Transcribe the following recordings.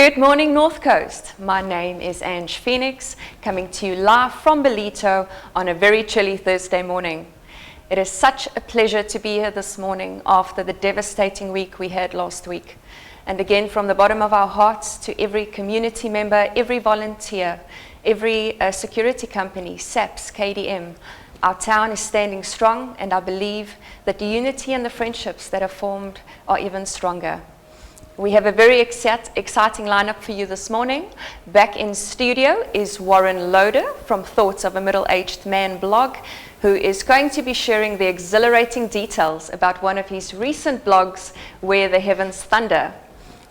Good morning, North Coast. My name is Ange Phoenix, coming to you live from Ballito on a very chilly Thursday morning. It is such a pleasure to be here this morning after the devastating week we had last week. And again, from the bottom of our hearts to every community member, every volunteer, every security company, SAPS, KDM, our town is standing strong, and I believe that the unity and the friendships that are formed are even stronger. We have a very exciting lineup for you this morning. Back in studio is Warren Loader from Thoughts of a Middle-Aged Man blog, who is going to be sharing the exhilarating details about one of his recent blogs, Where the Heavens Thunder.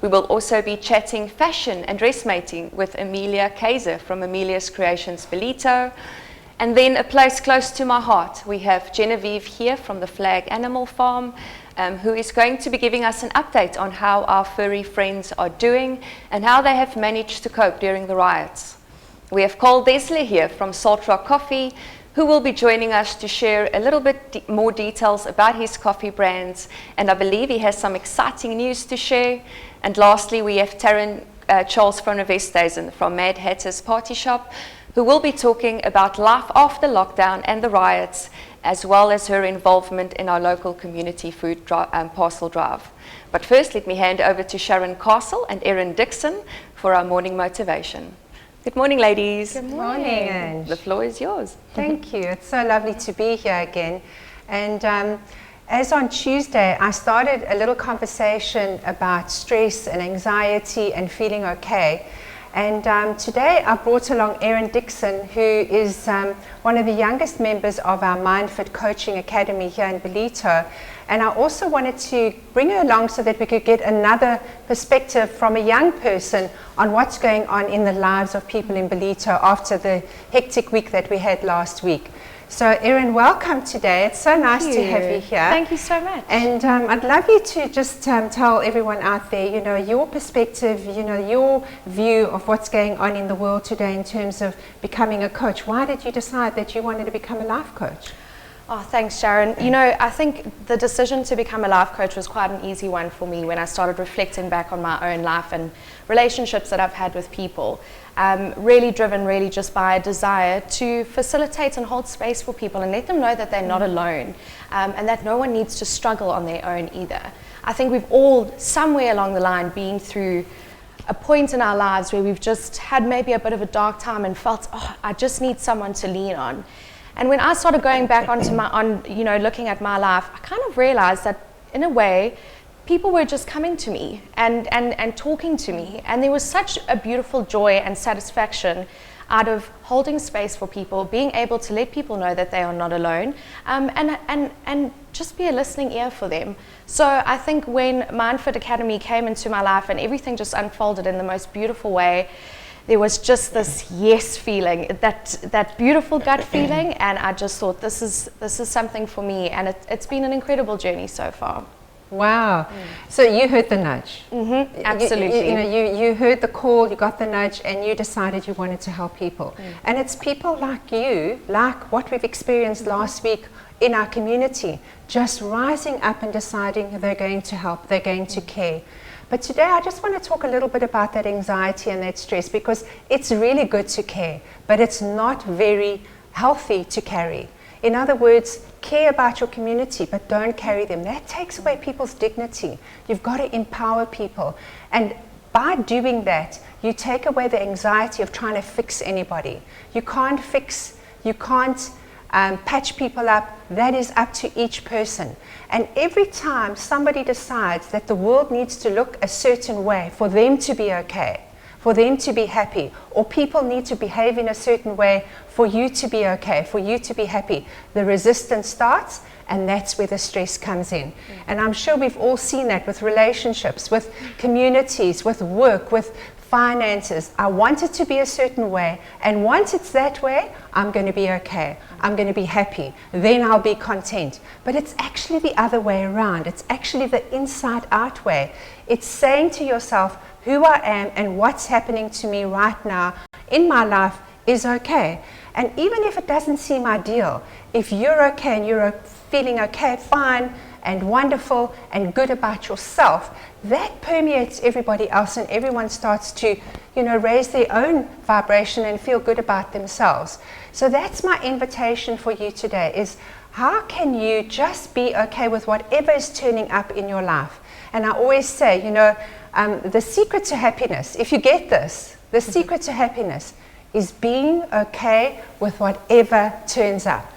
We will also be chatting fashion and dressmaking with Amelia Kaiser from Amelia's Creations Ballito. And then a place close to my heart, we have Genevieve here from the Flag Animal Farm, who is going to be giving us an update on how our furry friends are doing and how they have managed to cope during the riots. We have Karl Desler here from Salt Rock Coffee, who will be joining us to share a little bit more details about his coffee brands, and I believe he has some exciting news to share. And lastly, we have Taryn Charls from Westhuizen from Mad Hatter's Party Shop, who will be talking about life after lockdown and the riots, as well as her involvement in our local community food parcel drive. But first, let me hand over to Sharon and Erin Dickson for our morning motivation. Good morning, ladies. Good morning, Ange. The floor is yours. Thank you. It's so lovely to be here again. And as on Tuesday, I started a little conversation about stress and anxiety and feeling okay. And today I brought along Erin Dickson, who is one of the youngest members of our MindFit Coaching Academy here in Ballito. And I also wanted to bring her along so that we could get another perspective from a young person on what's going on in the lives of people in Ballito after the hectic week that we had last week. So Erin, welcome today. It's so nice to have you here. Thank you so much. And I'd love you to just tell everyone out there, you know, your perspective, you know, your view of what's going on in the world today in terms of becoming a coach. Why did you decide that you wanted to become a life coach? Oh, thanks, Sharon. You know, I think the decision to become a life coach was quite an easy one for me when I started reflecting back on my own life and relationships that I've had with people. Really driven just by a desire to facilitate and hold space for people and let them know that they're not alone, and that no one needs to struggle on their own either. I think we've all, somewhere along the line, been through a point in our lives where we've just had maybe a bit of a dark time and felt, oh, I just need someone to lean on. And when I started going back looking at my life, I kind of realized that in a way, people were just coming to me and talking to me. And there was such a beautiful joy and satisfaction out of holding space for people, being able to let people know that they are not alone, and just be a listening ear for them. So I think when MindFit Academy came into my life and everything just unfolded in the most beautiful way, there was just this yes feeling, that beautiful gut feeling, and I just thought this is something for me, and it's been an incredible journey so far. Wow. So you heard the nudge. Mm-hmm. Absolutely. You heard the call, you got the nudge, and you decided you wanted to help people. And it's people like you, like what we've experienced last week in our community, just rising up and deciding they're going to help, they're going to care. But today I just want to talk a little bit about that anxiety and that stress, because it's really good to care, but it's not very healthy to carry. In other words, care about your community, but don't carry them. That takes away people's dignity. You've got to empower people. And by doing that, you take away the anxiety of trying to fix anybody. You can't patch people up. That is up to each person. And every time somebody decides that the world needs to look a certain way for them to be okay, for them to be happy, or people need to behave in a certain way for you to be okay, for you to be happy, the resistance starts, and that's where the stress comes in. And I'm sure we've all seen that with relationships, with communities, with work, with finances. I want it to be a certain way, and once it's that way, I'm going to be okay. I'm going to be happy. Then I'll be content. But it's actually the other way around. It's actually the inside out way. It's saying to yourself, who I am and what's happening to me right now in my life is okay. And even if it doesn't seem ideal, if you're okay and you're feeling okay, fine, and wonderful and good about yourself, that permeates everybody else, and everyone starts to, raise their own vibration and feel good about themselves. So that's my invitation for you today, is how can you just be okay with whatever is turning up in your life? And I always say, the secret to happiness, if you get this, the secret to happiness is being okay with whatever turns up.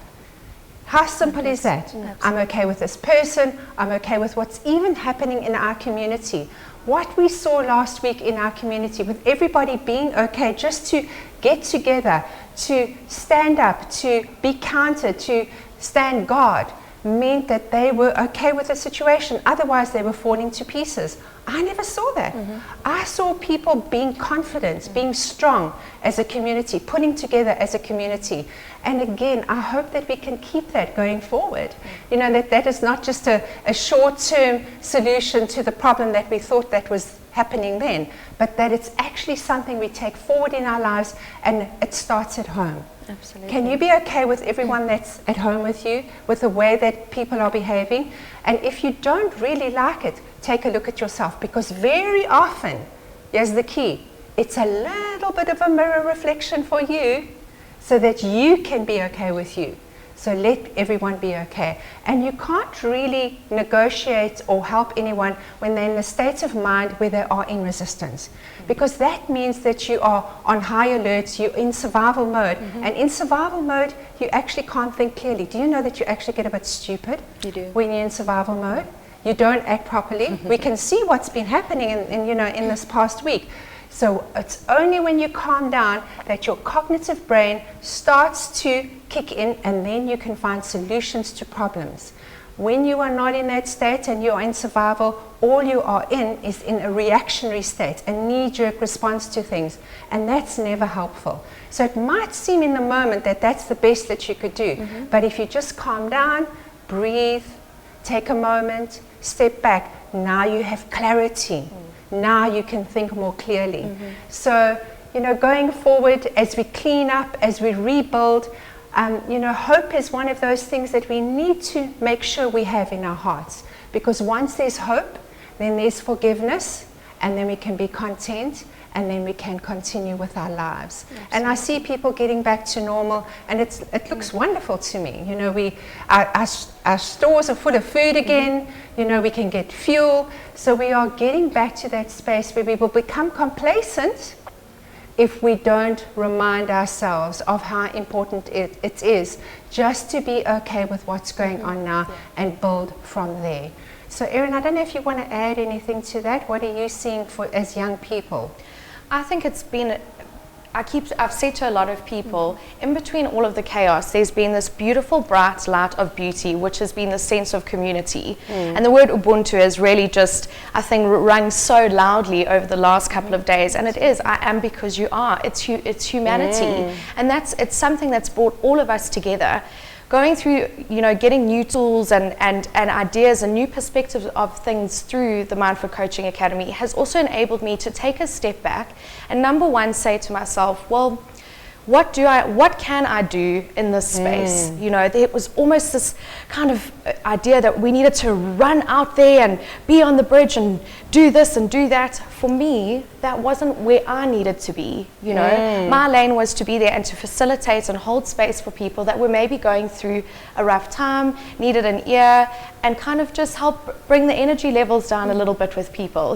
How simple is that? I'm okay with this person. I'm okay with what's even happening in our community. What we saw last week in our community, with everybody being okay just to get together, to stand up, to be counted, to stand guard, meant that they were okay with the situation. Otherwise, they were falling to pieces. I never saw that. I saw people being confident, being strong as a community, putting together as a community. And again, I hope that we can keep that going forward. That is not just a short-term solution to the problem that we thought that was happening then, but that it's actually something we take forward in our lives, and it starts at home. Absolutely. Can you be okay with everyone that's at home with you, with the way that people are behaving? And if you don't really like it, take a look at yourself, because very often, here's the key, it's a little bit of a mirror reflection for you so that you can be okay with you. So let everyone be okay. And you can't really negotiate or help anyone when they're in a state of mind where they are in resistance. Because that means that you are on high alert, you're in survival mode. And in survival mode, you actually can't think clearly. Do you know that you actually get a bit stupid when you're in survival mode? You don't act properly. We can see what's been happening in this past week. So it's only when you calm down that your cognitive brain starts to kick in, and then you can find solutions to problems. When you are not in that state and you are in survival, all you are in is in a reactionary state, a knee-jerk response to things, and that's never helpful. So it might seem in the moment that that's the best that you could do, but if you just calm down, breathe, take a moment, step back, now you have clarity. Now you can think more clearly. So, going forward, as we clean up, as we rebuild, hope is one of those things that we need to make sure we have in our hearts. Because once there's hope, then there's forgiveness, and then we can be content, and then we can continue with our lives. Absolutely. And I see people getting back to normal, and it looks wonderful to me. Our stores are full of food again. We can get fuel. So we are getting back to that space where we will become complacent if we don't remind ourselves of how important it is just to be okay with what's going on now and build from there. So Erin, I don't know if you want to add anything to that. What are you seeing as young people? I think it's been, I've said to a lot of people, in between all of the chaos, there's been this beautiful bright light of beauty, which has been the sense of community. And the word Ubuntu has really just, I think, rung so loudly over the last couple of days. And it is, I am because you are. It's humanity. And it's something that's brought all of us together. Going through, getting new tools and ideas and new perspectives of things through the Mindful Coaching Academy has also enabled me to take a step back and, number one, say to myself, well, what can I do in this space? There was almost this kind of idea that we needed to run out there and be on the bridge and do this and do that. For me, that wasn't where I needed to be. My lane was to be there and to facilitate and hold space for people that were maybe going through a rough time, needed an ear, and kind of just help bring the energy levels down a little bit with people.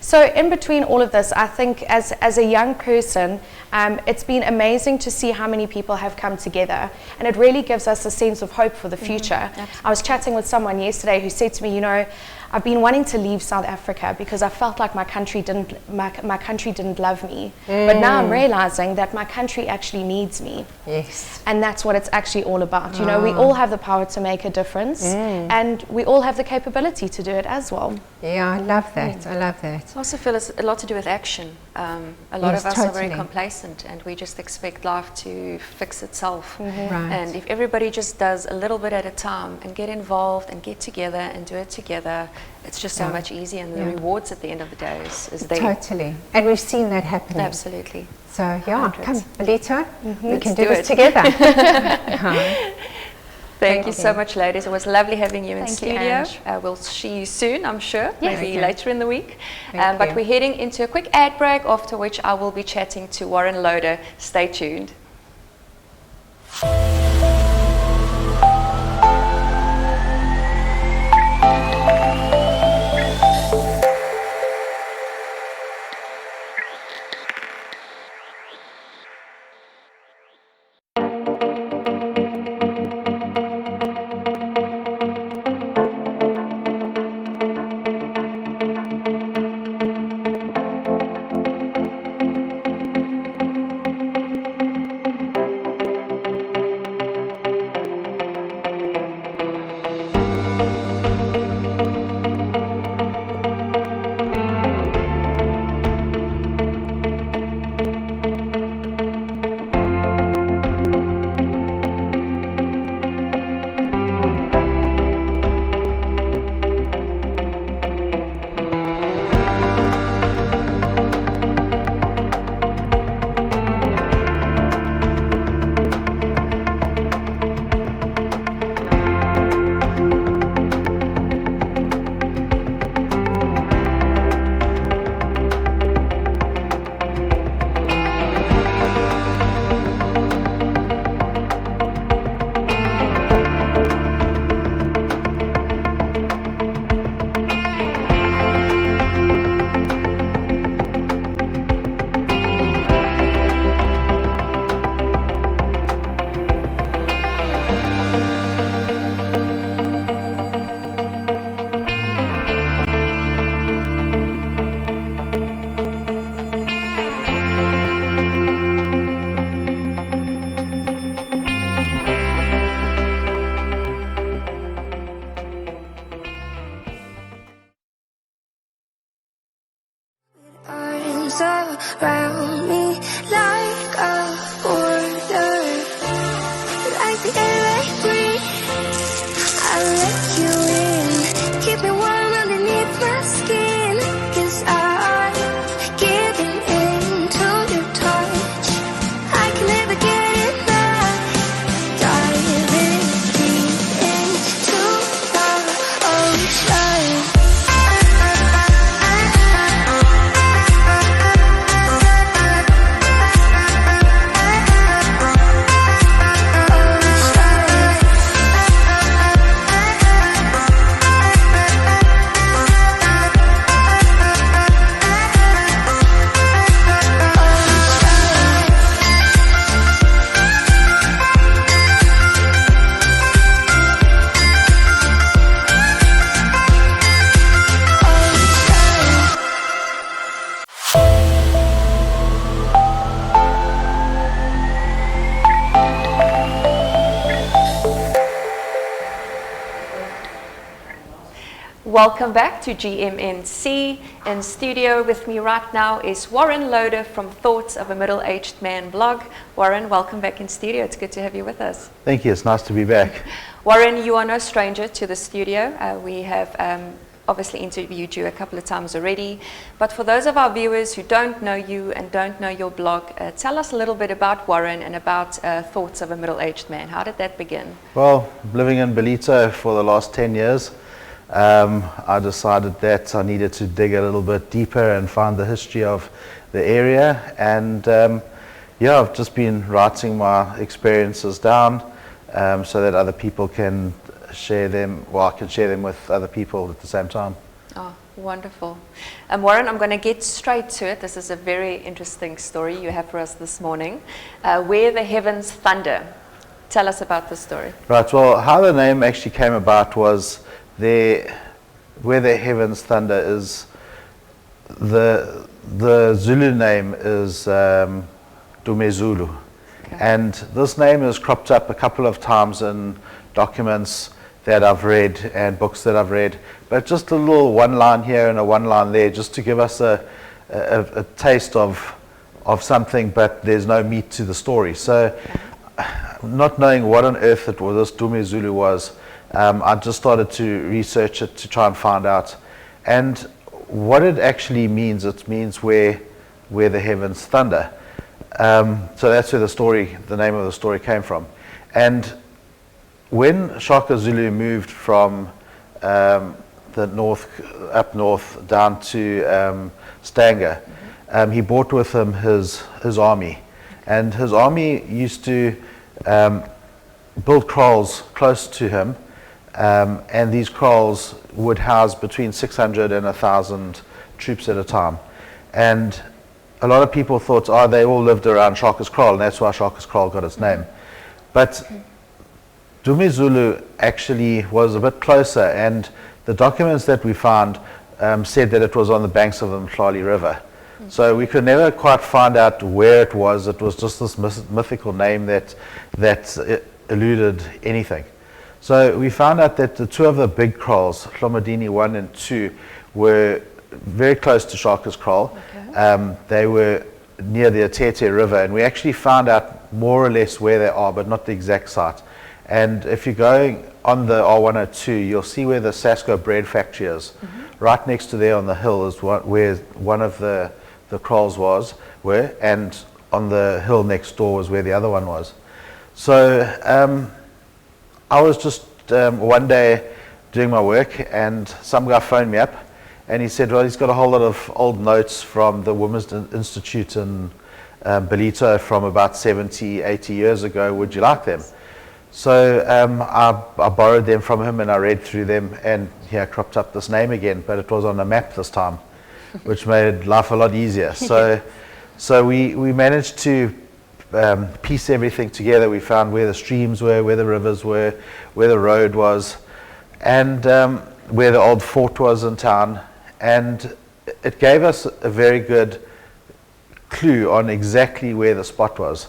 So in between all of this, I think as a young person, it's been amazing to see how many people have come together, and it really gives us a sense of hope for the future. I was chatting with someone yesterday who said to me, I've been wanting to leave South Africa because I felt like my country didn't love me. But now I'm realizing that my country actually needs me. Yes. And that's what it's actually all about. We all have the power to make a difference, and we all have the capability to do it as well. Yeah, I love that. I love that. I also feel it's a lot to do with action. A lot of us are very complacent, and we just expect life to fix itself. Right. And if everybody just does a little bit at a time and get involved and get together and do it together, it's just so much easier, and the rewards at the end of the day is there. Totally. And we've seen that happening. Absolutely. So, come, Ballito, we can do it this together. Thank you so much, ladies. It was lovely having you in Thank you, studio. Ange. We'll see you soon, I'm sure, Yes. maybe Thank you. later in the week. Thank But you. we're heading into a quick ad break, after which I will be chatting to Warren Loader. Stay tuned. Arms around me like a border, like the air I breathe. I let you in, keep me warm underneath my skin. 'Cause I'm giving in to your touch. I can never get enough. Diving deep into the ocean. Welcome back to GMNC. In studio with me right now is Warren Loader from Thoughts of a Middle-Aged Man blog. Warren, welcome back in studio. It's good to have you with us. Thank you. It's nice to be back. Warren, you are no stranger to the studio. We have obviously interviewed you a couple of times already. But for those of our viewers who don't know you and don't know your blog, tell us a little bit about Warren and about Thoughts of a Middle-Aged Man. How did that begin? Well, living in Ballito for the last 10 years, I decided that I needed to dig a little bit deeper and find the history of the area. And yeah, I've just been writing my experiences down so that other people can share them, well, I can share them with other people at the same time. Oh, wonderful. Warren, I'm going to get straight to it. This is a very interesting story you have for us this morning. Where the Heavens Thunder. Tell us about the story. Right, well, how the name actually came about was where the Heavens Thunder is, the Zulu name is Dume Zulu. Okay. And this name has cropped up a couple of times in documents that I've read and books that I've read, but just a little one line here and a one line there just to give us a taste of something, but there's no meat to the story. So not knowing what on earth it was, this Dume Zulu was, I just started to research it to try and find out. And what it actually means, it means where the heavens thunder. So that's where the name of the story came from. And when Shaka Zulu moved from the north, up north, down to Stanger, he brought with him his army. And his army used to build kraals close to him, and these kraals would house between 600 and 1,000 troops at a time. And a lot of people thought, oh, they all lived around Shaka's kraal, and that's why Shaka's kraal got its name. But Dumi Zulu actually was a bit closer, and the documents that we found said that it was on the banks of the Mhlali River. So we could never quite find out where it was. It was just this mythical name that eluded anything. So we found out that the two of the big kraals, Hlomedini 1 and 2, were very close to Shaka's kraal. Okay. They were near the Atete River, and we actually found out more or less where they are, but not the exact site. And if you're going on the R102, you'll see where the Sasco bread factory is. Right next to there on the hill is where one of the kraals were, and on the hill next door was where the other one was. So I was just one day doing my work, and some guy phoned me up, and he said, well, he's got a whole lot of old notes from the Women's Institute in Ballito from about 70, 80 years ago. Would you like them? So I borrowed them from him, and I read through them, and here cropped up this name again, but it was on a map this time, which made life a lot easier. So we managed to piece everything together. We found where the streams were, where the rivers were, where the road was, and where the old fort was in town. And it gave us a very good clue on exactly where the spot was.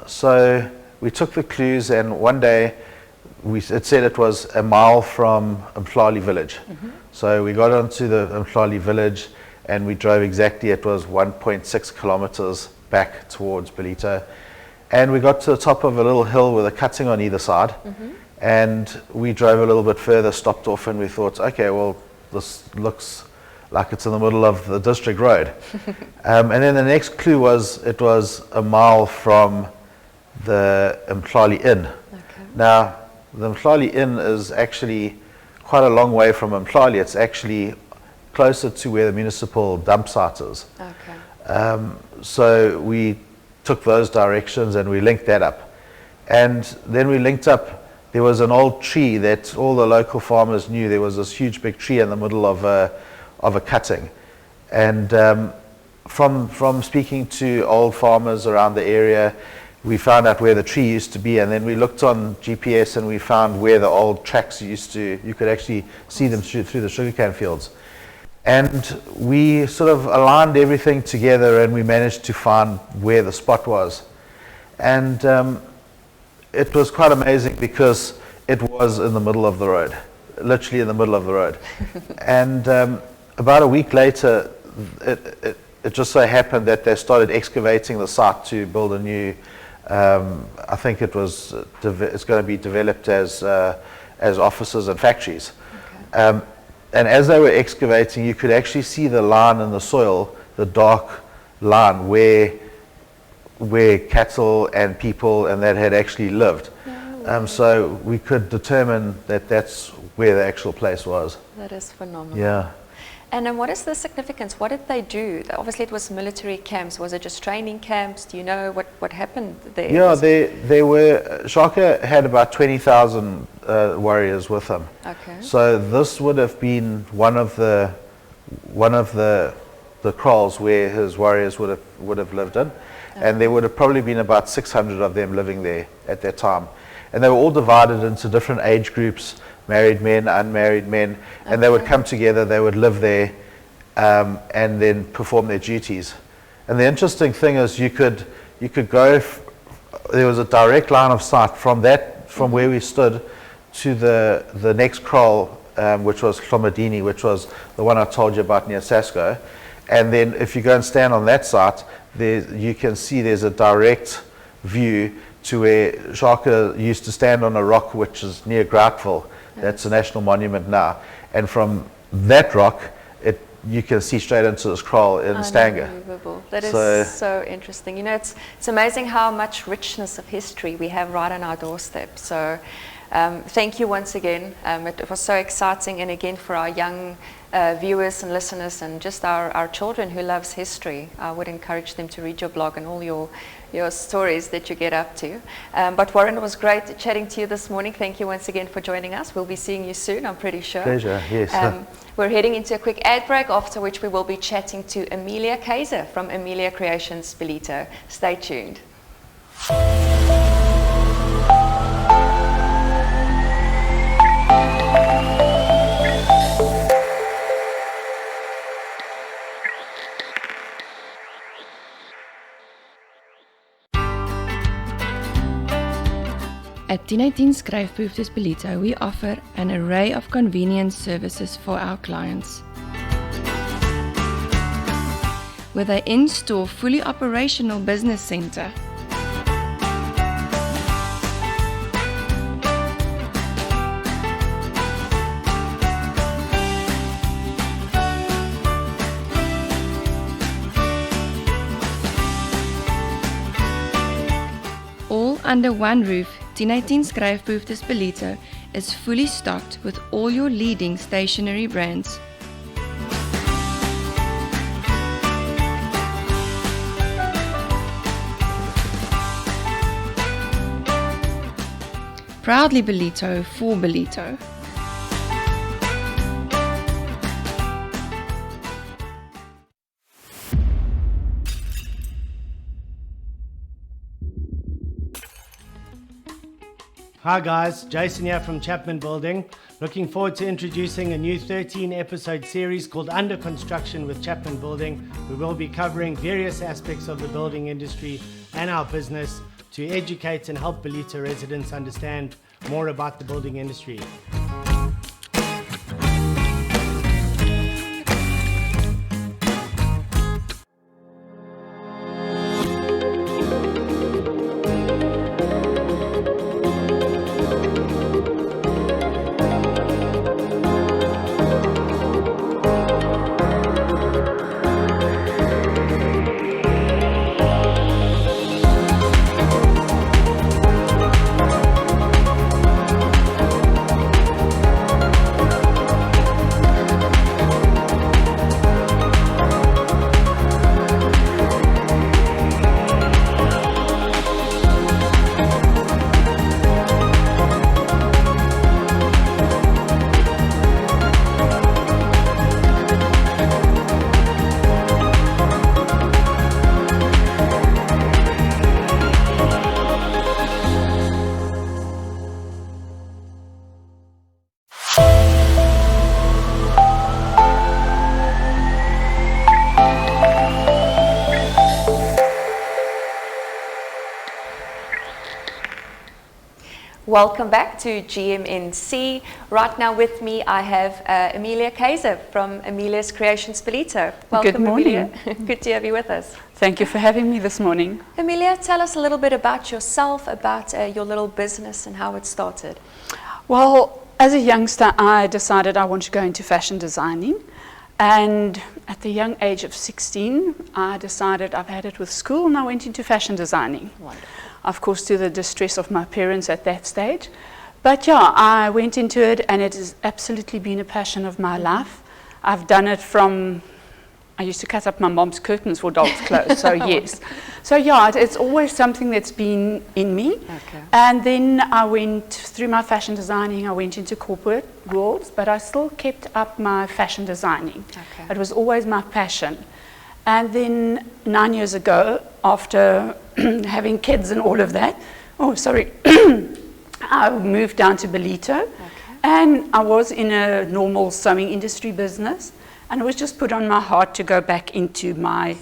So we took the clues, and one day it said it was a mile from Mhlali village. So we got onto the Mhlali village, and we drove exactly, it was 1.6 kilometers back towards Ballito. And we got to the top of a little hill with a cutting on either side. And we drove a little bit further, stopped off, and we thought, okay, well, this looks like it's in the middle of the district road. And then the next clue was, it was a mile from the Mhlali Inn. Now, the Mhlali Inn is actually quite a long way from Mhlali. It's actually closer to where the municipal dump site is. So we took those directions, and we linked that up. And then we linked up, there was an old tree that all the local farmers knew. There was this huge big tree in the middle of a cutting. And from speaking to old farmers around the area, we found out where the tree used to be, and then we looked on GPS, and we found where the old tracks you could actually see them through the sugarcane fields. And we sort of aligned everything together, and we managed to find where the spot was. And it was quite amazing because it was in the middle of the road, literally in the middle of the road. And about a week later, it just so happened that they started excavating the site to build a new, I think it's going to be developed as offices and factories. And as they were excavating, you could actually see the line in the soil, the dark line where cattle and people and that had actually lived. So we could determine that that's where the actual place was. That is phenomenal. Yeah. And what is the significance? What did they do? Obviously it was military camps. Was it just training camps? Do you know what happened there? Yeah, they were, Shaka had about 20,000 warriors with him. Okay. So this would have been one of the kraals where his warriors would have lived in. Okay. And there would have probably been about 600 of them living there at that time. And they were all divided into different age groups, married men, unmarried men, and they would come together, they would live there, and then perform their duties. And the interesting thing is you could go, there was a direct line of sight from where we stood to the next kraal, which was Hlomedini, which was the one I told you about near Sasco. And then if you go and stand on that site, you can see there's a direct view to where Shaka used to stand on a rock which is near Groutville. That's a national monument now. And from that rock, you can see straight into this kraal in Stanger. Unbelievable. That is so interesting. You know, it's amazing how much richness of history we have right on our doorstep. So thank you once again. It was so exciting, and again for our young viewers and listeners and just our children who loves history, I would encourage them to read your blog and all your stories that you get up to. But Warren, it was great chatting to you this morning. Thank you once again for joining us. We'll be seeing you soon, I'm pretty sure. Pleasure, yes. We're heading into a quick ad break, after which we will be chatting to Amelia Kaiser from Amelia Creations Ballito. Stay tuned. At 1018 Skryfbehoeftes Ballito, we offer an array of convenience services for our clients. With an in-store, fully operational business center, all under one roof. 1018 Skryfbehoeftes Ballito is fully stocked with all your leading stationery brands. Proudly Ballito for Ballito. Hi guys, Jason here from Chapman Building. Looking forward to introducing a new 13-episode series called Under Construction with Chapman Building. We will be covering various aspects of the building industry and our business to educate and help Ballito residents understand more about the building industry. Welcome back to GMNC. Right now with me I have Amelia Kaiser from Amelia's Creations Ballito. Welcome, Good morning. Amelia. Good to have you with us. Thank you for having me this morning. Amelia, tell us a little bit about yourself, about your little business and how it started. Well, as a youngster, I decided I wanted to go into fashion designing. And at the young age of 16, I decided I've had it with school and I went into fashion designing. Wonderful. Of course, to the distress of my parents at that stage. But yeah, I went into it and it has absolutely been a passion of my life. I've done it from, I used to cut up my mom's curtains for dolls' clothes, so yes. So yeah, it's always something that's been in me. Okay. And then I went through my fashion designing, I went into corporate worlds, but I still kept up my fashion designing. Okay. It was always my passion. And then 9 years ago, after having kids and all of that, I moved down to Ballito. Okay. And I was in a normal sewing industry business, and it was just put on my heart to go back into my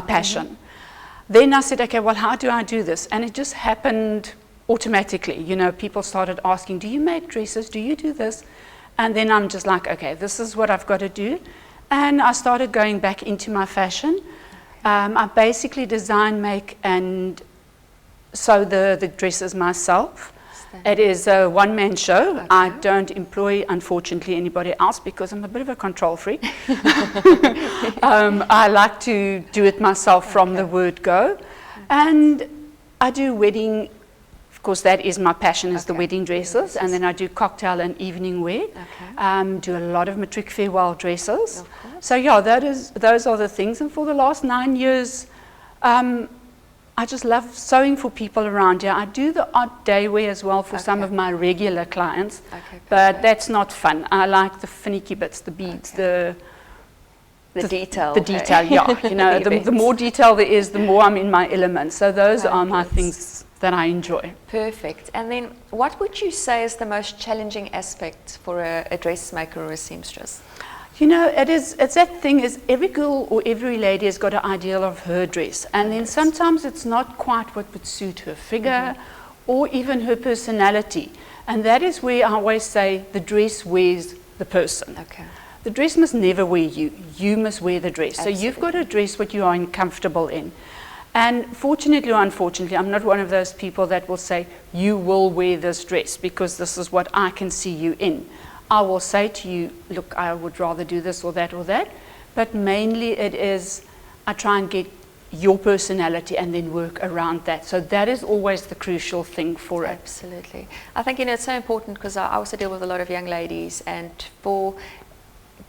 passion. Mm-hmm. Then I said, okay, well, how do I do this? And it just happened automatically. You know, people started asking, do you make dresses? Do you do this? And then I'm just like, okay, this is what I've got to do. And I started going back into my fashion. I basically design, make, and sew the dresses myself. It is a one-man show. Okay. I don't employ, unfortunately, anybody else because I'm a bit of a control freak. I like to do it myself from the word go. And I do wedding, of course, that is my passion, is the wedding dresses. And then I do cocktail and evening wear. Do a lot of matric farewell dresses. So yeah, those are the things. And for the last 9 years, I just love sewing for people around here. I do the odd day wear as well for some of my regular clients, but that's not fun. I like the finicky bits, the beads, the detail. The detail, yeah. You know, the more detail there is, the more I'm in my element. So those are my things that I enjoy. Perfect. And then what would you say is the most challenging aspect for a dressmaker or a seamstress? You know, it's that thing is every girl or every lady has got an ideal of her dress. And then sometimes it's not quite what would suit her figure or even her personality. And that is where I always say the dress wears the person. The dress must never wear you. You must wear the dress. So you've got to dress what you are comfortable in. And fortunately or unfortunately, I'm not one of those people that will say, you will wear this dress because this is what I can see you in. I will say to you, look, I would rather do this or that, but mainly it is, I try and get your personality and then work around that. So that is always the crucial thing for it. Absolutely. I think, you know, it's so important because I also deal with a lot of young ladies, and for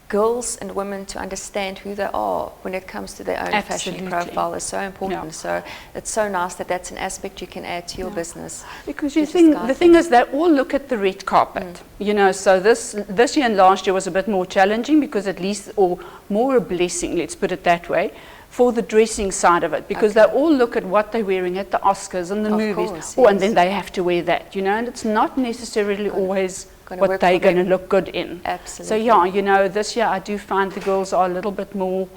girls and women to understand who they are when it comes to their own fashion profile is so important. So it's so nice that that's an aspect you can add to your business. Because you think the thing is they all look at the red carpet, you know. So this year and last year was a bit more challenging because at least, or more a blessing, let's put it that way, for the dressing side of it, because they all look at what they're wearing at the Oscars and the movies, and then they have to wear that, you know, and it's not necessarily always what they're going to look good in. Absolutely. So yeah, you know, this year I do find the girls are a little bit more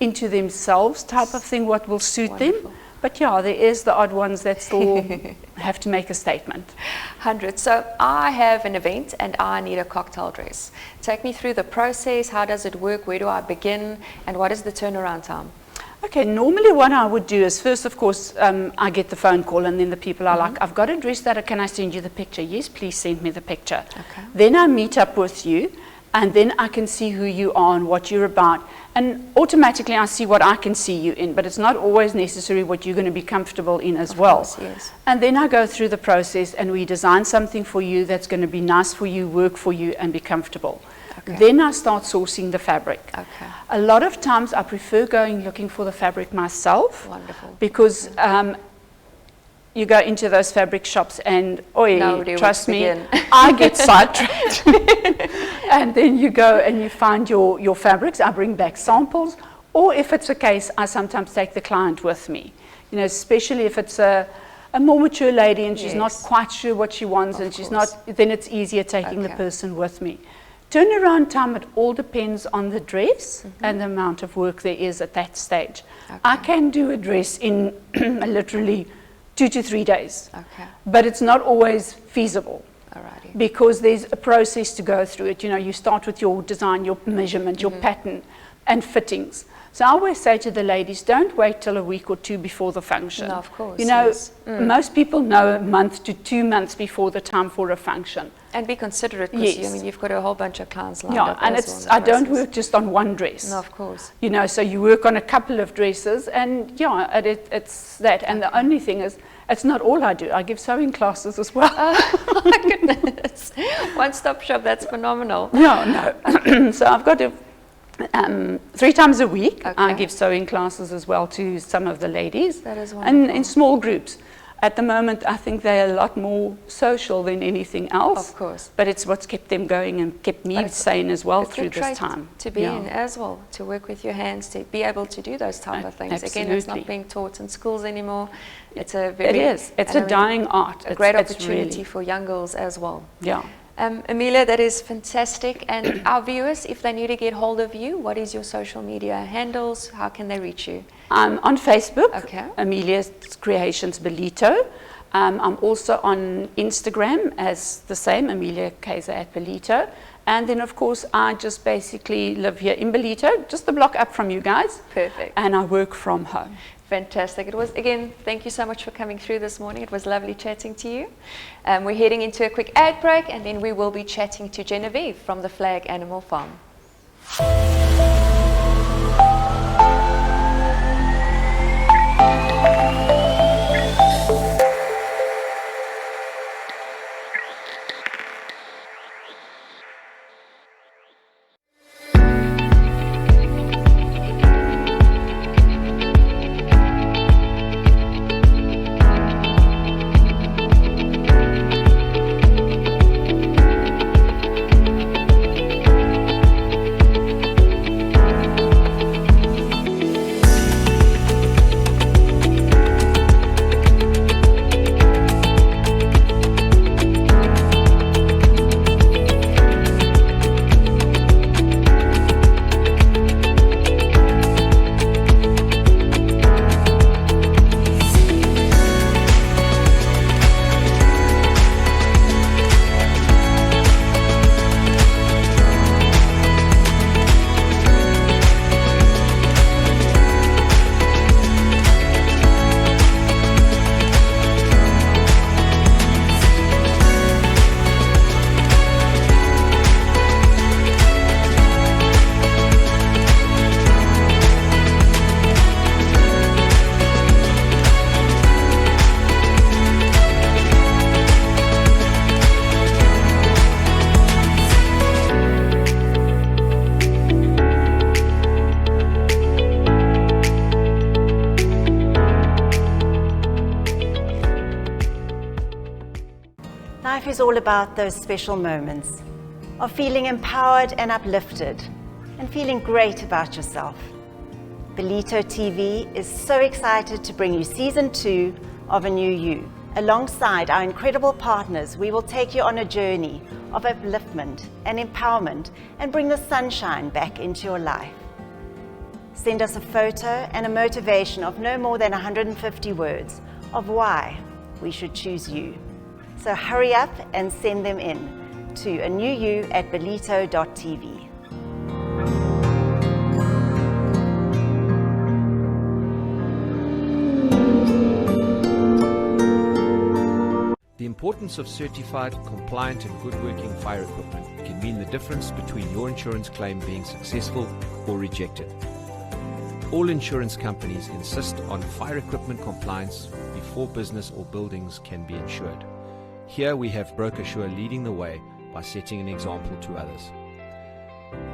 into themselves type of thing, what will suit them. But yeah, there is the odd ones that still have to make a statement. 100. So I have an event and I need a cocktail dress. Take me through the process. How does it work? Where do I begin? And what is the turnaround time? Okay, normally what I would do is first, of course, I get the phone call and then the people are like, I've got a dress that, can I send you the picture? Yes, please send me the picture. Then I meet up with you and then I can see who you are and what you're about. And automatically I see what I can see you in, but it's not always necessary what you're going to be comfortable in as well. And then I go through the process and we design something for you that's going to be nice for you, work for you and be comfortable. Then I start sourcing the fabric. A lot of times I prefer looking for the fabric myself. Because you go into those fabric shops and, trust me, I get sidetracked. And then you go and you find your fabrics. I bring back samples, or if it's a case, I sometimes take the client with me. You know, especially if it's a more mature lady and she's not quite sure what she wants and she's not, then it's easier taking the person with me. Turnaround time, it all depends on the dress and the amount of work there is at that stage. I can do a dress in literally 2 to 3 days, but it's not always feasible because there's a process to go through it. You know, you start with your design, your measurement, your pattern and fittings. So I always say to the ladies, don't wait till a week or 2 before the function. No, of course. You know, most people know a month to 2 months before the time for a function. And be considerate because I mean, you've got a whole bunch of clients lined up. And I don't work just on one dress. No, of course. You know, so you work on a couple of dresses and it's that. And the only thing is, it's not all I do. I give sewing classes as well. Oh my goodness. One-stop shop, that's phenomenal. No. So I've got 3 times a week. I give sewing classes as well to some of the ladies. That is wonderful. And in small groups. At the moment, I think they're a lot more social than anything else. Of course. But it's what's kept them going and kept me sane as well through this time. To be in as well, to work with your hands, to be able to do those type of things. Absolutely. Again, it's not being taught in schools anymore. It's a very... It is. It's a dying art. A great opportunity for young girls as well. Yeah. Amelia, that is fantastic. And our viewers, if they need to get hold of you, what is your social media handles? How can they reach you? I'm on Facebook, Amelia's Creations Ballito. I'm also on Instagram as the same, Amelia Kaiser at Ballito. And then, of course, I just basically live here in Ballito, just the block up from you guys. Perfect. And I work from home. Fantastic. It was, again, thank you so much for coming through this morning. It was lovely chatting to you. We're heading into a quick ad break, and then we will be chatting to Genevieve from the Flag Animal Farm. Life is all about those special moments of feeling empowered and uplifted and feeling great about yourself. Ballito TV is so excited to bring you season 2 of A New You. Alongside our incredible partners, we will take you on a journey of upliftment and empowerment and bring the sunshine back into your life. Send us a photo and a motivation of no more than 150 words of why we should choose you. So hurry up and send them in to anewyou@ballito.tv. The importance of certified, compliant and good working fire equipment can mean the difference between your insurance claim being successful or rejected. All insurance companies insist on fire equipment compliance before business or buildings can be insured. Here we have BrokerSure leading the way by setting an example to others.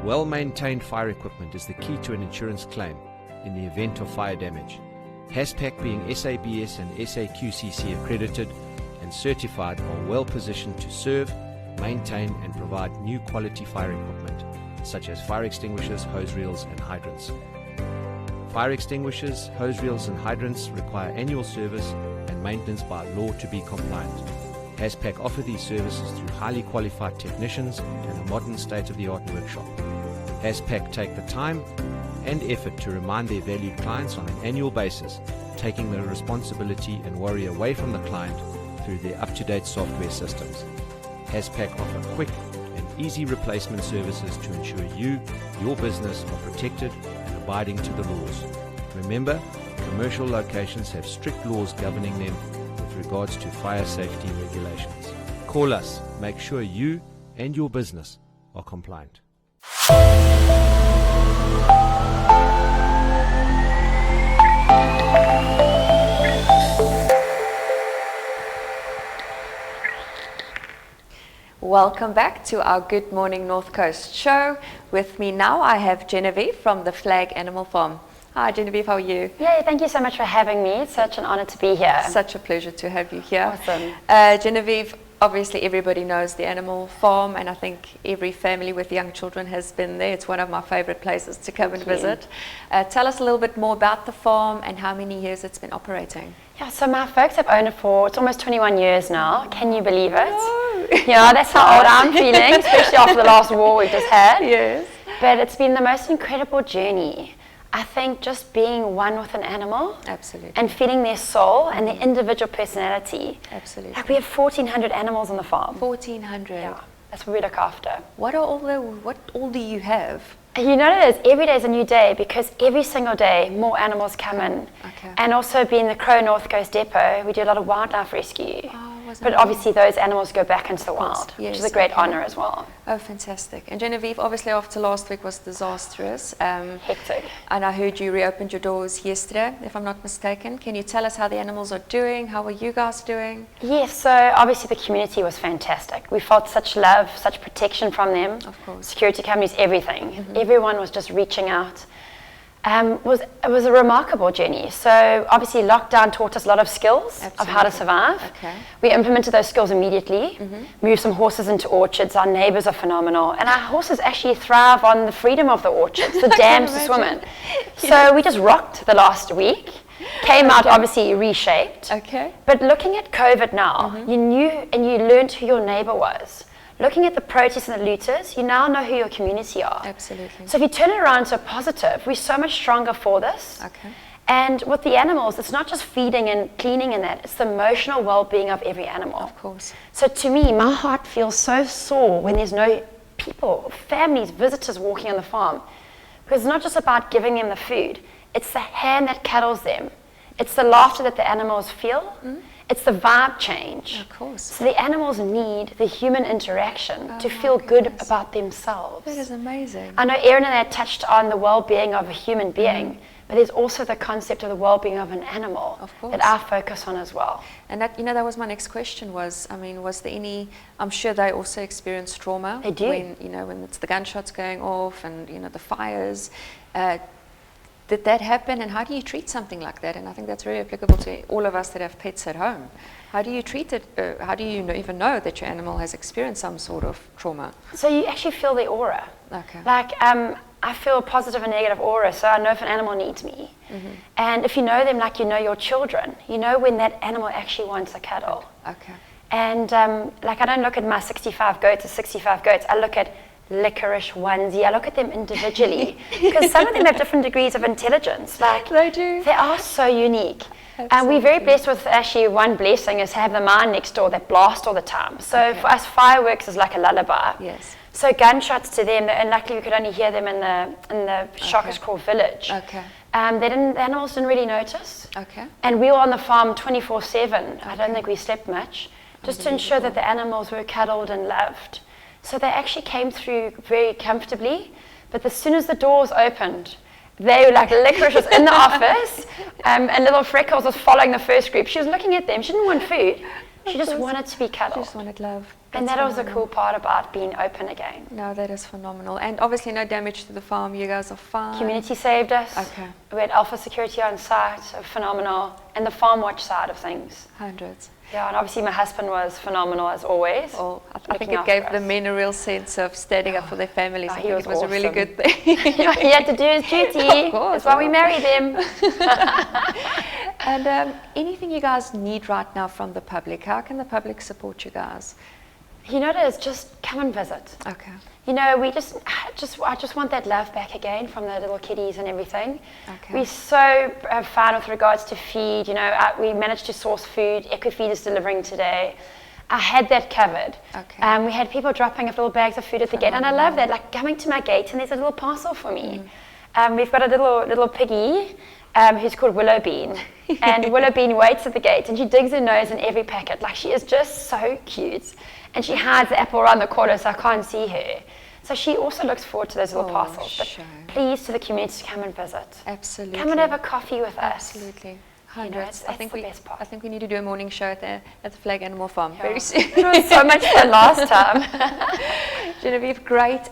Well-maintained fire equipment is the key to an insurance claim in the event of fire damage. HASPAC being SABS and SAQCC accredited and certified are well positioned to serve, maintain and provide new quality fire equipment such as fire extinguishers, hose reels and hydrants. Fire extinguishers, hose reels and hydrants require annual service and maintenance by law to be compliant. HASPAC offer these services through highly qualified technicians and a modern state-of-the-art workshop. HASPAC take the time and effort to remind their valued clients on an annual basis, taking the responsibility and worry away from the client through their up-to-date software systems. HASPAC offer quick and easy replacement services to ensure you, your business are protected and abiding to the laws. Remember, commercial locations have strict laws governing them with regards to fire safety regulations. Call us, make sure you and your business are compliant. Welcome back to our Good Morning North Coast show. With me now I have Genevieve from the Flag Animal Farm. Hi Genevieve, how are you? Yay, thank you so much for having me. It's such an honor to be here. Such a pleasure to have you here. Awesome. Genevieve, obviously everybody knows the animal farm, and I think every family with young children has been there. It's one of my favorite places to come and visit. Tell us a little bit more about the farm and how many years it's been operating. Yeah, so my folks have owned it for, it's almost 21 years now. Can you believe it? No. Yeah, that's how old I'm feeling, especially after the last war we just had. Yes. But it's been the most incredible journey. I think just being one with an animal. Absolutely. And feeling their soul and their individual personality. Absolutely. Like we have 1,400 animals on the farm. 1,400. Yeah, that's what we look after. What all do you have? You know what it is? Every day is a new day because every single day more animals come in. Okay. And also being the Crow North Coast Depot, we do a lot of wildlife rescue. But it? obviously those animals go back into the wild, Yes, which is a great okay. honour as well. Oh, fantastic. And Genevieve, obviously after last week was disastrous. Hectic. And I heard you reopened your doors yesterday, if I'm not mistaken. Can you tell us how the animals are doing? How are you guys doing? Yes, so obviously the community was fantastic. We felt such love, such protection from them. Of course. Security companies, everything. Everyone was just reaching out. It was a remarkable journey. So obviously lockdown taught us a lot of skills of how to survive. Okay. We implemented those skills immediately, moved some horses into orchards. Our neighbours are phenomenal. And our horses actually thrive on the freedom of the orchards, the dams to swim in. So we just rocked the last week. Came out obviously reshaped. Okay. But looking at COVID now, you knew and you learned who your neighbour was. Looking at the protests and the looters, you now know who your community are. Absolutely. So if you turn it around to a positive, we're so much stronger for this. Okay. And with the animals, it's not just feeding and cleaning and that, it's the emotional well-being of every animal. Of course. So to me, my heart feels so sore when there's no people, families, visitors walking on the farm. Because it's not just about giving them the food, it's the hand that cuddles them. It's the laughter that the animals feel. It's the vibe change. Of course. So the animals need the human interaction to feel good about themselves. That is amazing. I know Erin and I touched on the well-being of a human being, but there's also the concept of the well-being of an animal that I focus on as well. And that, that was my next question was there any, I'm sure they also experience trauma. They do. When it's the gunshots going off and, the fires. Did that happen, and how do you treat something like that? And I think that's very applicable to all of us that have pets at home. How do you treat it? How do you even know that your animal has experienced some sort of trauma? So you actually feel the aura. Okay. Like, I feel positive and negative aura, so I know if an animal needs me. And if you know them like you know your children, you know when that animal actually wants a cuddle. Okay. And I don't look at my 65 goats as 65 goats. I look at licorice onesie. I look at them individually because some of them have different degrees of intelligence. Like they do. They are so unique. And we're very blessed with actually one blessing is to have the mine next door that blast all the time. So for us, fireworks is like a lullaby. Yes. So gunshots to them, and luckily we could only hear them in the Shockers Crawl village. Okay. The animals didn't really notice. Okay. And we were on the farm 24/7. I don't think we slept much, just to ensure that the animals were cuddled and loved. So they actually came through very comfortably, but as soon as the doors opened, they were like licorice was in the office, and little Freckles was following the first group. She was looking at them. She didn't want food. She just wanted to be cuddled. She just wanted love. And that was the cool part about being open again. No, that is phenomenal. And obviously no damage to the farm. You guys are fine. Community saved us. Okay. We had Alpha Security on site, so phenomenal. And the farm watch side of things. Hundreds. Yeah, and obviously my husband was phenomenal as always. Well, I think it gave the men a real sense of standing up for their families. I think it was awesome. a really good thing. He had to do his duty. Of course. That's why we married him. And anything you guys need right now from the public? How can the public support you guys? You know, it is just come and visit. Okay. You know, I just want that love back again from the little kiddies and everything. Okay. We're so fine with regards to feed. You know, we managed to source food. EquiFeed is delivering today. I had that covered. Okay. We had people dropping off little bags of food at the gate, and I love that. Like coming to my gate, and there's a little parcel for me. We've got a little piggy who's called Willow Bean, and Willow Bean waits at the gate, and she digs her nose in every packet. Like she is just so cute. And she hides the apple around the corner so I can't see her. So she also looks forward to those little parcels. But please to the community to come and visit. Absolutely. Come and have a coffee with us. Absolutely. Hundreds. You know, I think we need to do a morning show at the Flag Animal Farm very soon. It was so much fun last time. Genevieve, great.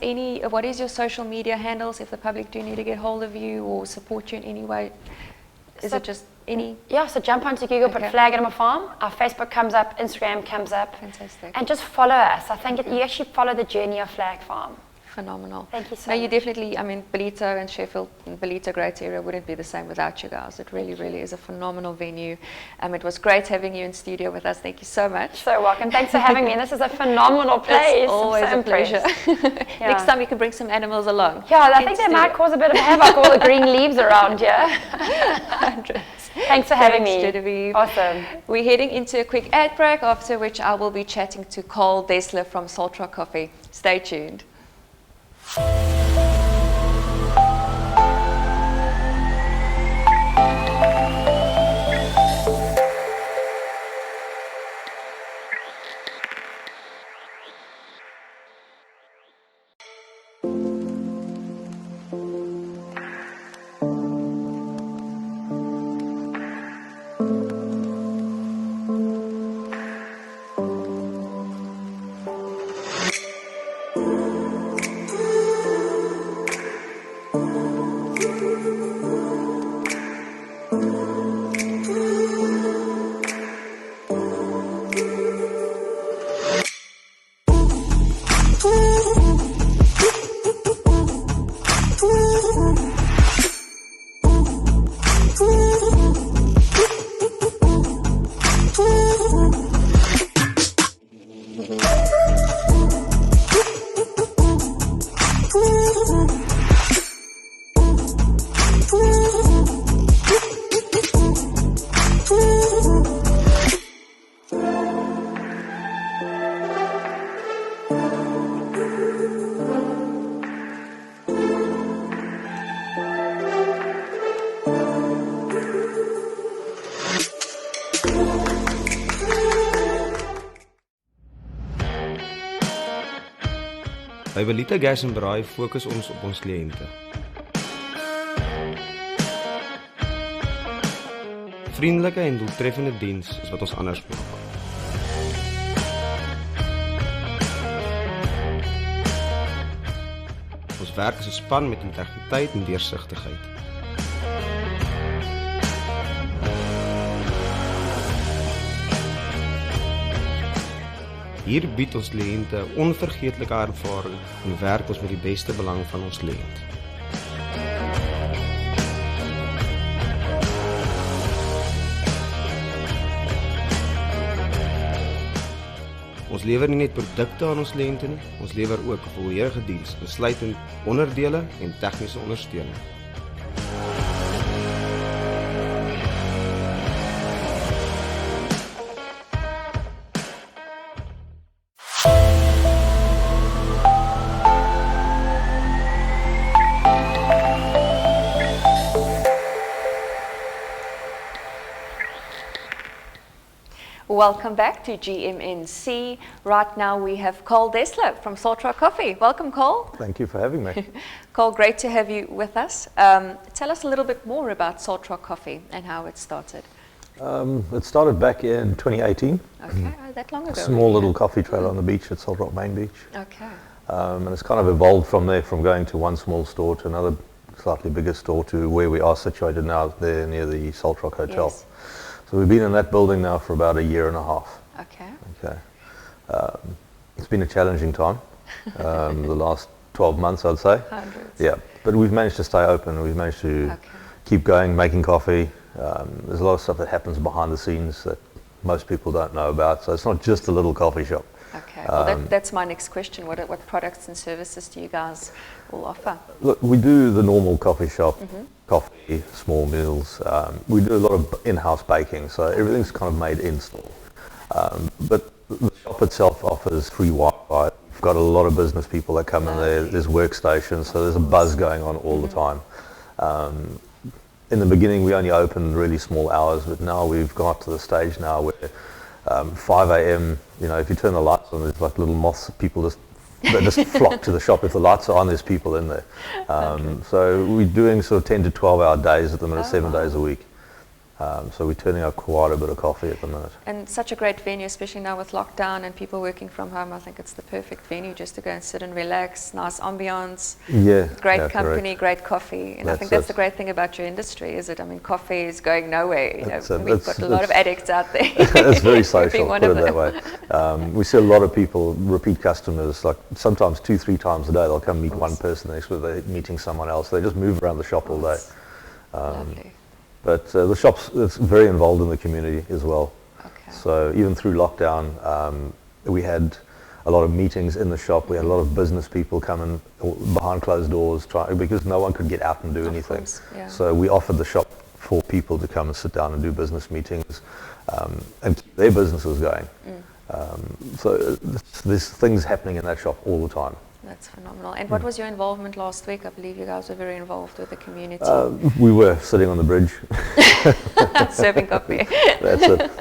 What is your social media handles if the public do need to get hold of you or support you in any way? Is it just any? Yeah, so jump onto Google, put Flag Animal Farm. Our Facebook comes up, Instagram comes up. Fantastic. And just follow us. I think you actually follow the journey of Flag Farm. Phenomenal. Thank you so much. much. You definitely, Ballito and Sheffield, Ballito great area wouldn't be the same without you guys. It really, really is a phenomenal venue. It was great having you in studio with us. Thank you so much. So welcome. Thanks for having me. This is a phenomenal place. It's always a pleasure. Yeah. Next time you can bring some animals along. Yeah, I think they might cause a bit of havoc, all the green leaves around here. Hundreds. Thanks for having me. Genevieve. Awesome. We're heading into a quick ad break, after which I will be chatting to Karl Desler from Salt Rock Coffee. Stay tuned. By Ballito Gas & Braai fokus ons op ons kliënte. Vriendelike en doeltreffende diens is wat ons anders maak. Ons werk as 'n span met integriteit en deursigtigheid. Hier bied ons kliënte 'n onvergeetlike ervaring en werk ons met die beste belang van ons kliënt. Ons lewer nie net produkte aan ons kliënte nie, ons lewer ook 'n volledige diens, insluitend onderdele en tegniese ondersteuning. Welcome back to GMNC. Right now we have Karl Desler from Salt Rock Coffee. Welcome, Karl. Thank you for having me. Karl, great to have you with us. Tell us a little bit more about Salt Rock Coffee and how it started. It started back in 2018. Okay, that long ago. Small little coffee trailer on the beach at Salt Rock Main Beach. Okay. And it's kind of evolved from there, from going to one small store to another slightly bigger store to where we are situated now, there near the Salt Rock Hotel. Yes. So we've been in that building now for about a year and a half. Okay. Okay. It's been a challenging time, the last 12 months, I'd say. Hundreds. Yeah, but we've managed to stay open. We've managed to keep going, making coffee. There's a lot of stuff that happens behind the scenes that most people don't know about. So it's not just a little coffee shop. Okay. Well, that's my next question. What products and services do you guys all offer? Look, we do the normal coffee shop, coffee, small meals. We do a lot of in-house baking, so everything's kind of made in-store. But the shop itself offers free Wi-Fi. We've got a lot of business people that come in there. There's workstations, so there's a buzz going on all the time. In the beginning, we only opened really small hours, but now we've got to the stage now where 5 a.m., you know, if you turn the lights on, there's like little moths, people just flock to the shop. If the lights are on, there's people in there. So we're doing sort of 10 to 12 hour days at the minute, 7 days a week. So we're turning out quite a bit of coffee at the minute. And such a great venue, especially now with lockdown and people working from home. I think it's the perfect venue just to go and sit and relax, nice ambiance, great company, great coffee. And I think that's the great thing about your industry, is it? I mean, coffee is going nowhere. You know, we've got a lot of addicts out there. It's very social, put it that way. We see a lot of people, repeat customers, like sometimes 2-3 times a day. They'll come meet one person, next week they're meeting someone else. They just move around the shop all day. Lovely. But the shop's very involved in the community as well. Okay. So even through lockdown, we had a lot of meetings in the shop. We had a lot of business people coming behind closed doors because no one could get out and do anything. Course, yeah. So we offered the shop for people to come and sit down and do business meetings and keep their businesses going. So there's things happening in that shop all the time. That's phenomenal. And what was your involvement last week? I believe you guys were very involved with the community. We were sitting on the bridge. Serving coffee. That's it.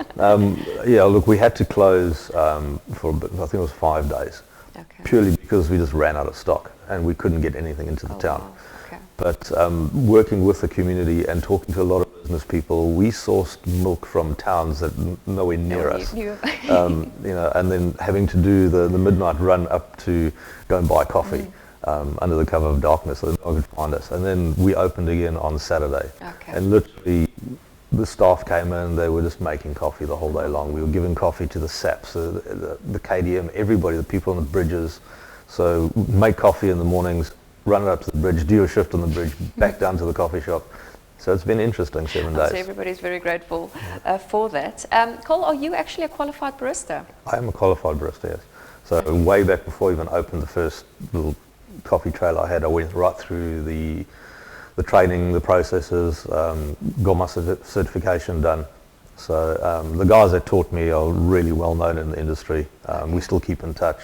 Yeah, look, we had to close for a bit, I think it was 5 days. Okay. Purely because we just ran out of stock and we couldn't get anything into the town. Wow. Okay. But working with the community and talking to a lot of business people, we sourced milk from towns that nowhere near us. You know, and then having to do the midnight run up to go and buy coffee under the cover of darkness so that no one could find us. And then we opened again on Saturday. Okay. And literally the staff came in, they were just making coffee the whole day long. We were giving coffee to the SAPs, the KDM, everybody, the people on the bridges. So make coffee in the mornings, run it up to the bridge, do your shift on the bridge, back down to the coffee shop. So it's been interesting 7 days. So everybody's very grateful for that. Karl, are you actually a qualified barista? I am a qualified barista, yes. So way back before I even opened the first little coffee trailer I had, I went right through the training, the processes, got my certification done. So the guys that taught me are really well known in the industry. We still keep in touch.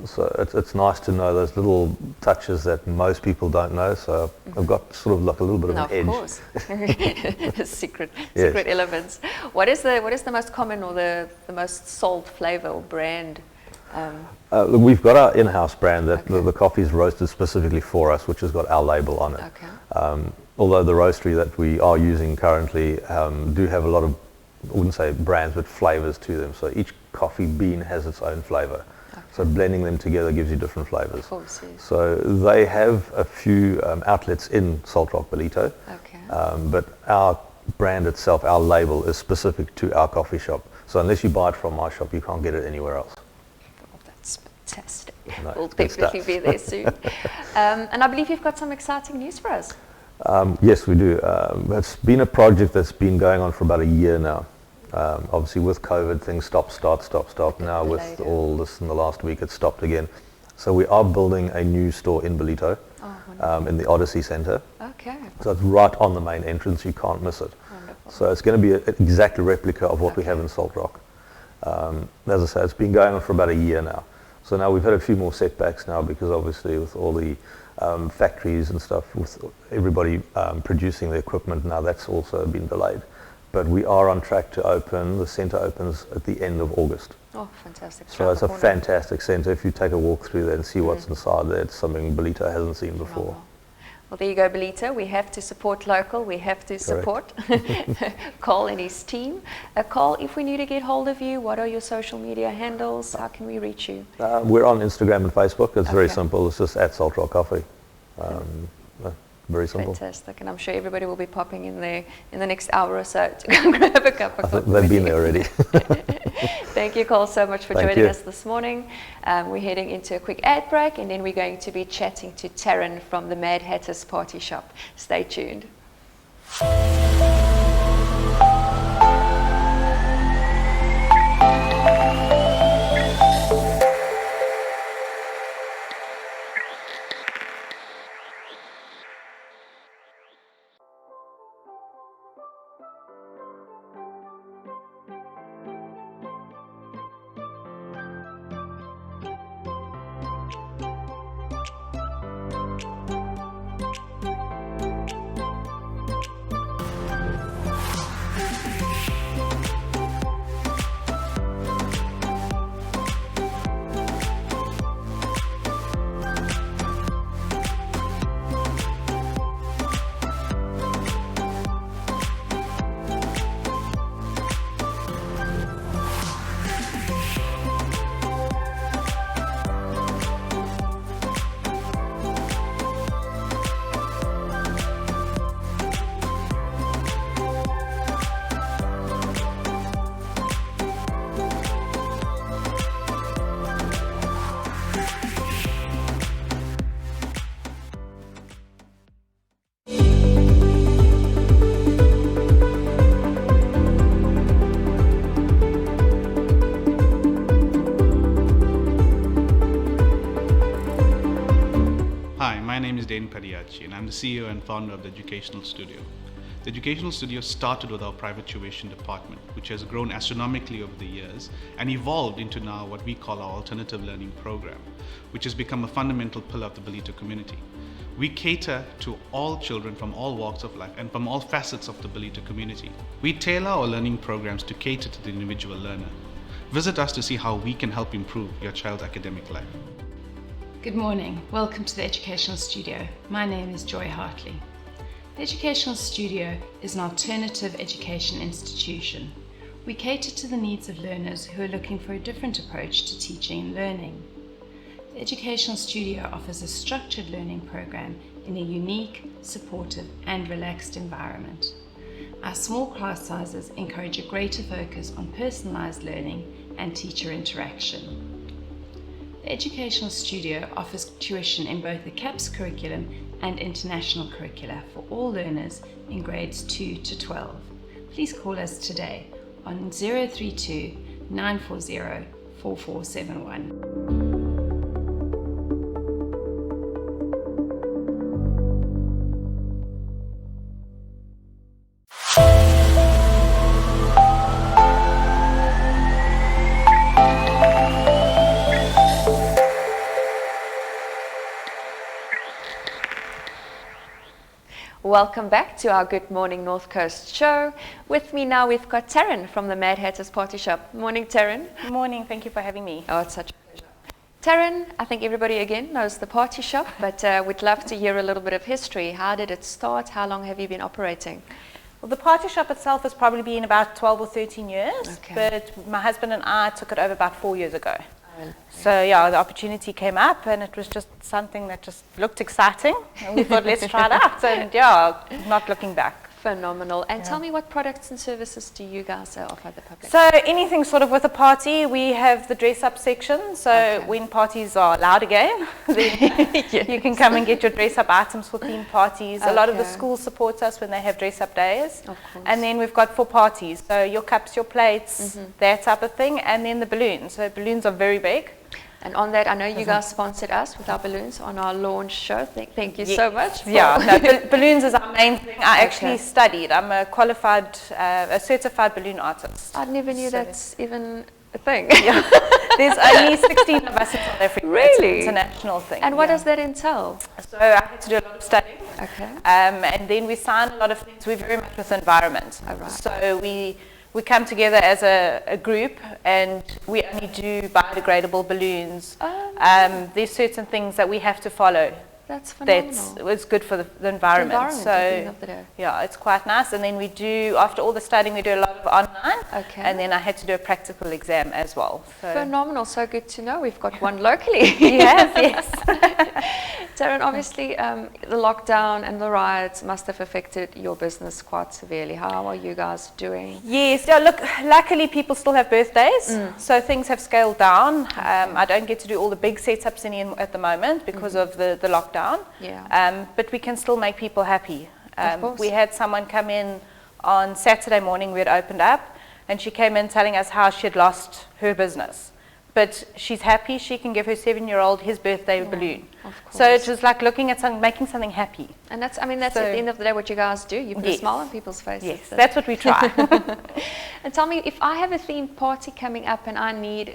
So it's nice to know those little touches that most people don't know. So I've got sort of like a little bit of an edge. Of course. secret elements. What is the most common or the most sold flavor or brand Look, we've got our in-house brand that the coffee is roasted specifically for us, which has got our label on it. Although the roastery that we are using currently do have a lot of, I wouldn't say brands, but flavors to them. So each coffee bean has its own flavor. So blending them together gives you different flavors. Of course, yes. So they have a few outlets in Salt Rock Ballito, but our brand itself, our label, is specific to our coffee shop. So unless you buy it from my shop, you can't get it anywhere else. Oh, that's fantastic. No, We'll definitely be there soon. And I believe you've got some exciting news for us. Yes, we do. It's been a project that's been going on for about a year now. Obviously with COVID, things stop. Now with all this in the last week, it's stopped again. So we are building a new store in Ballito, in the Odyssey Centre. Okay. So it's right on the main entrance, you can't miss it. Wonderful. So it's going to be an exact replica of what we have in Salt Rock. As I say, it's been going on for about a year now. So now we've had a few more setbacks now because obviously with all the factories and stuff, with everybody producing the equipment now, that's also been delayed. But we are on track to open. The centre opens at the end of August. Oh, fantastic. So it's a fantastic centre. If you take a walk through there and see what's inside there, it's something Ballito hasn't seen before. Well, there you go, Ballito. We have to support local. We have to support Karl and his team. Karl, if we need to get hold of you, what are your social media handles? How can we reach you? We're on Instagram and Facebook. It's very simple. It's just at Salt Rock Coffee. Very simple. Fantastic. And I'm sure everybody will be popping in there in the next hour or so to go grab a cup of coffee. They've been there already. Thank you, Karl, so much for joining us this morning. We're heading into a quick ad break, and then we're going to be chatting to Taryn from the Mad Hatter's Party Shop. Stay tuned. And I'm the CEO and founder of the Educational Studio. The Educational Studio started with our private tuition department, which has grown astronomically over the years and evolved into now what we call our alternative learning program, which has become a fundamental pillar of the Ballito community. We cater to all children from all walks of life and from all facets of the Ballito community. We tailor our learning programs to cater to the individual learner. Visit us to see how we can help improve your child's academic life. Good morning. Welcome to the Educational Studio. My name is Joy Hartley. The Educational Studio is an alternative education institution. We cater to the needs of learners who are looking for a different approach to teaching and learning. The Educational Studio offers a structured learning program in a unique, supportive and relaxed environment. Our small class sizes encourage a greater focus on personalised learning and teacher interaction. The Educational Studio offers tuition in both the CAPS curriculum and international curricula for all learners in grades 2 to 12. Please call us today on 032 940 4471. Welcome back to our Good Morning North Coast show. With me now we've got Taryn from the Mad Hatter's Party Shop. Morning, Taryn. Morning, thank you for having me. Oh, it's such a pleasure. Taryn, I think everybody again knows the party shop, but we'd love to hear a little bit of history. How did it start? How long have you been operating? Well, the party shop itself has probably been about 12 or 13 years, but my husband and I took it over about 4 years ago. So yeah, the opportunity came up and it was just something that just looked exciting. And we thought, let's try it out. And yeah, not looking back. Phenomenal. And tell me, what products and services do you guys offer the public? So anything sort of with a party, we have the dress-up section. So when parties are allowed again, then you can come and get your dress-up items for themed parties. A lot of the schools support us when they have dress-up days. Of course. And then we've got for parties, so your cups, your plates, that type of thing. And then the balloons. So balloons are very big. And on that, I know you guys sponsored us with our balloons on our launch show. Thank you so much. Balloons is our main thing. I actually studied. I'm a qualified, a certified balloon artist. I never knew that's even a thing. There's only 16 of us in South Africa. Really? It's an international thing. And what does that entail? So I had to do a lot of studying. And then we sign a lot of things. We're very much with the environment. So we come together as a group and we only do biodegradable balloons. There's certain things that we have to follow. That's phenomenal. That's good for the environment. So yeah, it's quite nice. And then we do, after all the studying, we do a lot of online. And then I had to do a practical exam as well. So. Phenomenal. So good to know. We've got one locally. Yes. Taryn, obviously the lockdown and the riots must have affected your business quite severely. How are you guys doing? Yes. Yeah, look, luckily people still have birthdays. So things have scaled down. I don't get to do all the big setups at the moment because of the lockdown. But we can still make people happy. We had someone come in on Saturday morning. We had opened up and she came in telling us how she had lost her business, but she's happy. She can give her 7-year-old his birthday balloon. So it was like looking at something, making something happy. And that's, I mean, that's at the end of the day what you guys do. You put a smile on people's faces. Yes, that's what we try. And tell me, if I have a themed party coming up and I need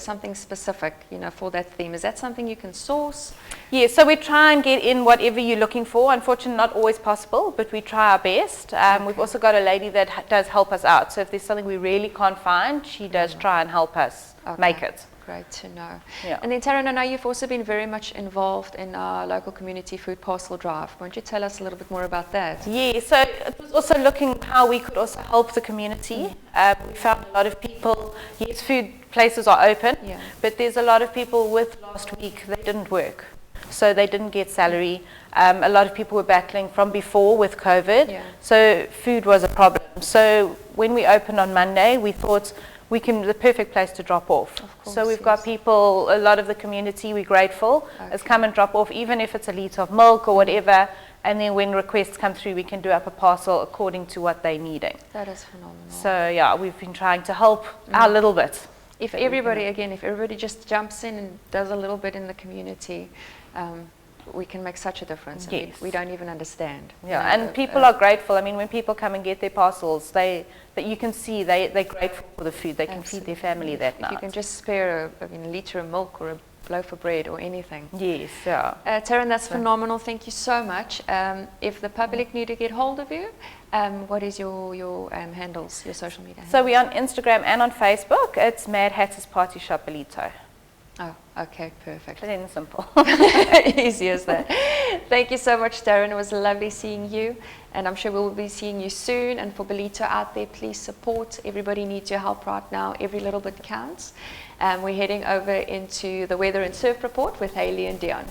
something specific, you know, for that theme, is that something you can source? Yes, so we try and get in whatever you're looking for. Unfortunately, not always possible, but we try our best. We've also got a lady that does help us out. So if there's something we really can't find, she does try and help us make it. Great to know. And then Taryn, I know you've also been very much involved in our local community food parcel drive. Won't you tell us a little bit more about that? Yeah, so it was also looking how we could also help the community. We found a lot of people, yes, food places are open, but there's a lot of people with last week, they didn't work. So they didn't get salary. A lot of people were battling from before with COVID. So food was a problem. So when we opened on Monday, we thought the perfect place to drop off. So we've got people, a lot of the community, we're grateful, has come and drop off, even if it's a litre of milk or whatever. And then when requests come through, we can do up a parcel according to what they're needing. That is phenomenal. So yeah, we've been trying to help our little bit. If everybody just jumps in and does a little bit in the community, we can make such a difference. Yes. We don't even understand. Yeah, and people are grateful. I mean, when people come and get their parcels, that you can see they're grateful for the food. They can feed their family that night. You can just spare a litre of milk or a loaf of bread or anything. Yes, yeah. Taryn, that's phenomenal. Thank you so much. If the public need to get hold of you, what is your handles, your social media handles? So we're on Instagram and on Facebook. It's Mad Hatters Party Shop Ballito. Oh, okay, perfect. Plain and simple. Easy as that. Thank you so much, Taryn. It was lovely seeing you, and I'm sure we'll be seeing you soon. And for Ballito out there, please support. Everybody needs your help right now. Every little bit counts. We're heading over into the weather and surf report with Heili and Deon.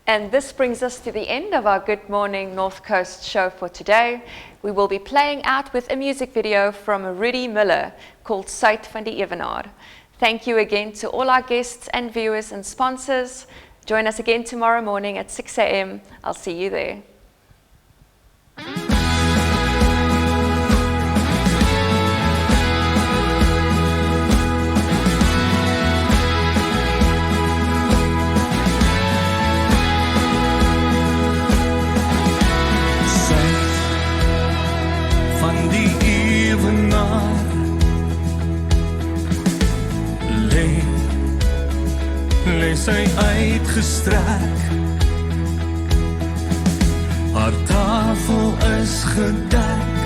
And this brings us to the end of our Good Morning North Coast show for today. We will be playing out with a music video from Rudi Muller called Suid van die Ewenaar. Thank you again to all our guests and viewers and sponsors. Join us again tomorrow morning at 6 a.m. I'll see you there. Lê sy uitgestrek. Haar tafel is gedek,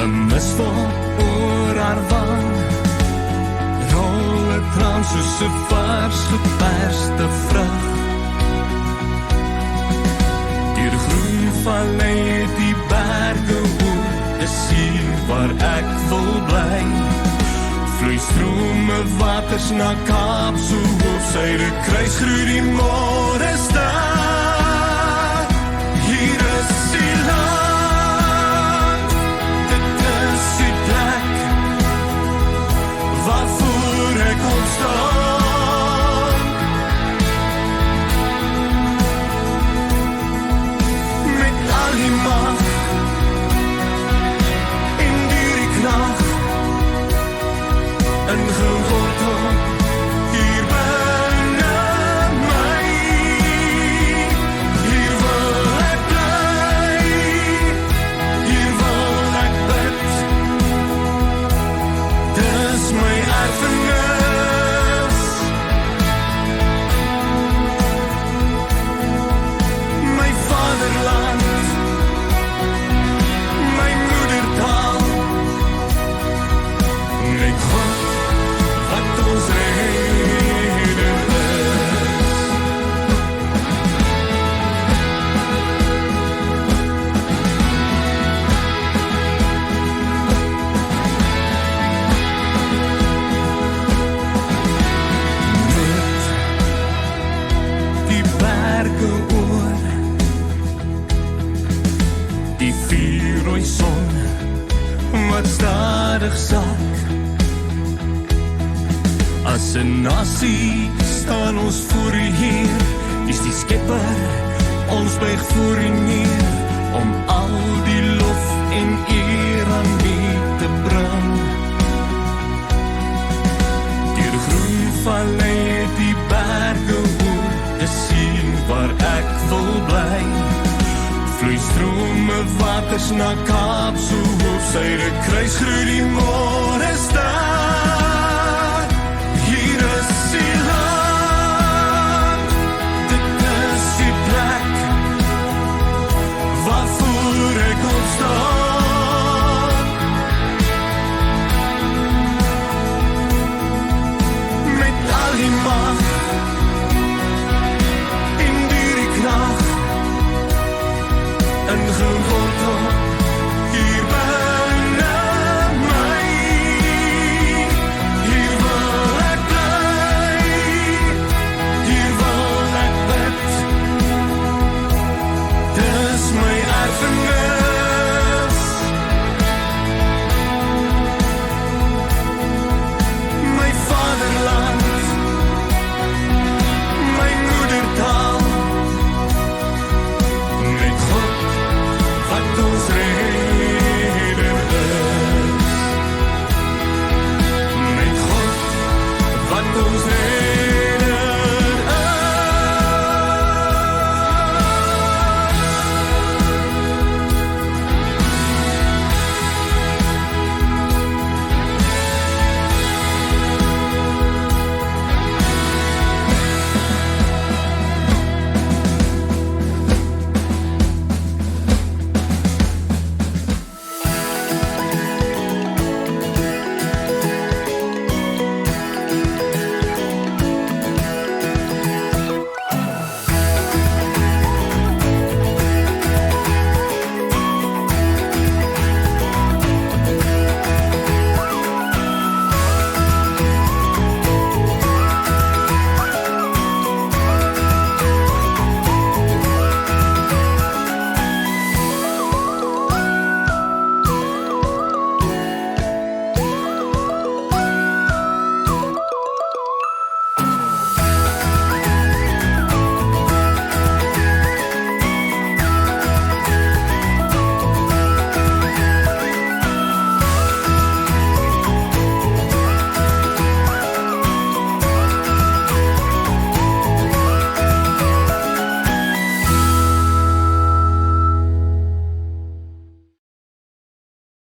'n misvol oor haar wang. Rol 'n traan soos 'n vars geperste vrug. Deur groen vallei die berge hoor, dis hier waar ek wil bly. Vloei strome waters na Kaap, so op syde kruis groei die môrestaar. Hier is die land, dit is die plek, waarvoor ek ontstaan. Met al die mag, en die krag, en gewortel hier binne my. Hier wil ek bly, hier wil ek bid. Dis my erfenis, my vaderland, my moedertaal, my God. Wat ons rede is. Net die berge oor, die vuurrooi son wat stadig sak. As 'n nasie staan ons voor U Heer, is die Skepper, ons buig voor U neer, om al die lof en eer aan U te bring. Deur groen vallei die berge hoor, dis hier waar ek wil bly. Vloei strome waters na Kaap, so op syde kruis groei die môrestaar.